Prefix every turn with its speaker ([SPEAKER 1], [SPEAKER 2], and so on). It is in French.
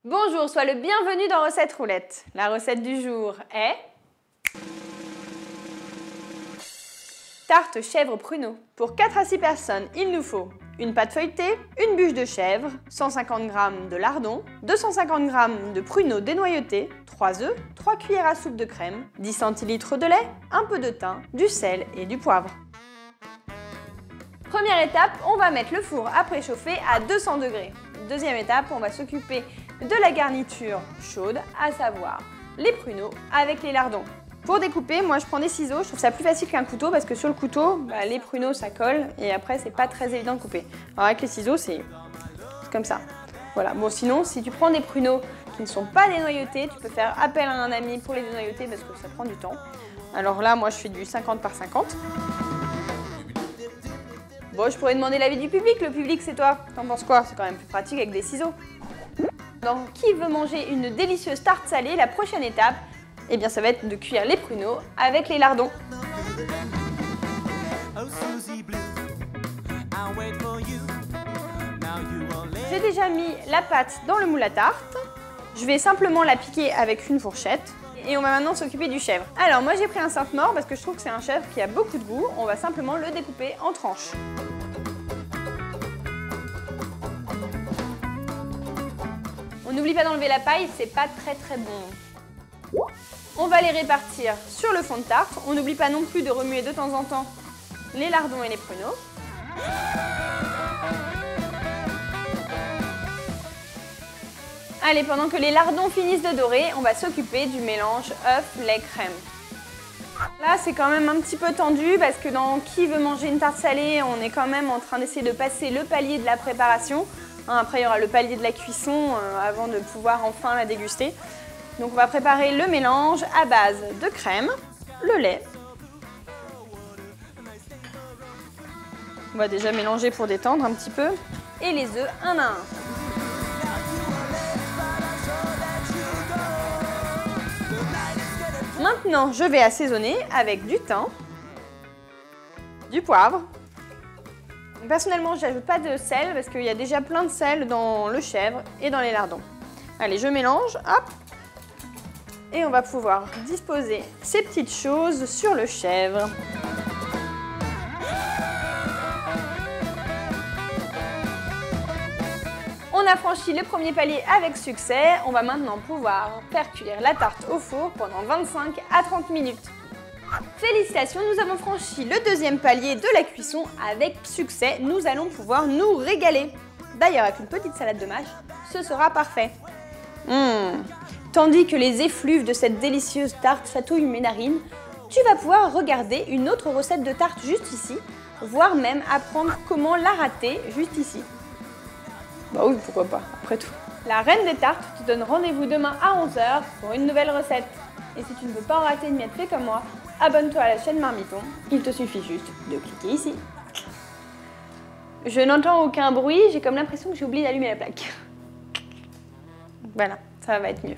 [SPEAKER 1] Bonjour, sois le bienvenu dans Recette Roulette. La recette du jour est tarte chèvre pruneau. Pour 4 à 6 personnes, il nous faut une pâte feuilletée, une bûche de chèvre, 150 g de lardons, 250 g de pruneaux dénoyautés, 3 œufs, 3 cuillères à soupe de crème, 10 centilitres de lait, un peu de thym, du sel et du poivre. Première étape, on va mettre le four à préchauffer à 200 degrés. Deuxième étape, on va s'occuper de la garniture chaude, à savoir les pruneaux avec les lardons. Pour découper, moi je prends des ciseaux, je trouve ça plus facile qu'un couteau parce que sur le couteau, les pruneaux ça colle et après c'est pas très évident de couper. Alors avec les ciseaux c'est comme ça. Voilà. Bon sinon, si tu prends des pruneaux qui ne sont pas dénoyautés, tu peux faire appel à un ami pour les dénoyauter parce que ça prend du temps. Alors là, moi je fais du 50 par 50. Bon, je pourrais demander l'avis du public, le public c'est toi. T'en penses quoi? C'est quand même plus pratique avec des ciseaux. Donc, qui veut manger une délicieuse tarte salée, la prochaine étape, eh bien, ça va être de cuire les pruneaux avec les lardons. J'ai déjà mis la pâte dans le moule à tarte. Je vais simplement la piquer avec une fourchette. Et on va maintenant s'occuper du chèvre. Alors, moi j'ai pris un Sainte-Maure parce que je trouve que c'est un chèvre qui a beaucoup de goût. On va simplement le découper en tranches. On n'oublie pas d'enlever la paille, c'est pas très bon. On va les répartir sur le fond de tarte. On n'oublie pas non plus de remuer de temps en temps les lardons et les pruneaux. Allez, pendant que les lardons finissent de dorer, on va s'occuper du mélange œuf, lait, crème. Là, c'est quand même un petit peu tendu parce que dans Qui veut manger une tarte salée, on est quand même en train d'essayer de passer le palier de la préparation. Après, il y aura le palier de la cuisson avant de pouvoir enfin la déguster. Donc, on va préparer le mélange à base de crème, le lait. On va déjà mélanger pour détendre un petit peu. Et les œufs un à un. Maintenant, je vais assaisonner avec du thym, du poivre. Personnellement, je n'ajoute pas de sel parce qu'il y a déjà plein de sel dans le chèvre et dans les lardons. Allez, je mélange, hop. Et on va pouvoir disposer ces petites choses sur le chèvre. On a franchi le premier palier avec succès. On va maintenant pouvoir faire cuire la tarte au four pendant 25 à 30 minutes. Félicitations, nous avons franchi le deuxième palier de la cuisson avec succès. Nous allons pouvoir nous régaler. D'ailleurs, avec une petite salade de mâche, ce sera parfait. Tandis que les effluves de cette délicieuse tarte chatouillent mes narines, tu vas pouvoir regarder une autre recette de tarte juste ici, voire même apprendre comment la rater juste ici. Bah oui, pourquoi pas, après tout. La Reine des Tartes te donne rendez-vous demain à 11 h pour une nouvelle recette. Et si tu ne veux pas en rater une miette fait comme moi, abonne-toi à la chaîne Marmiton, il te suffit juste de cliquer ici. Je n'entends aucun bruit, j'ai comme l'impression que j'ai oublié d'allumer la plaque. Voilà, ça va être mieux.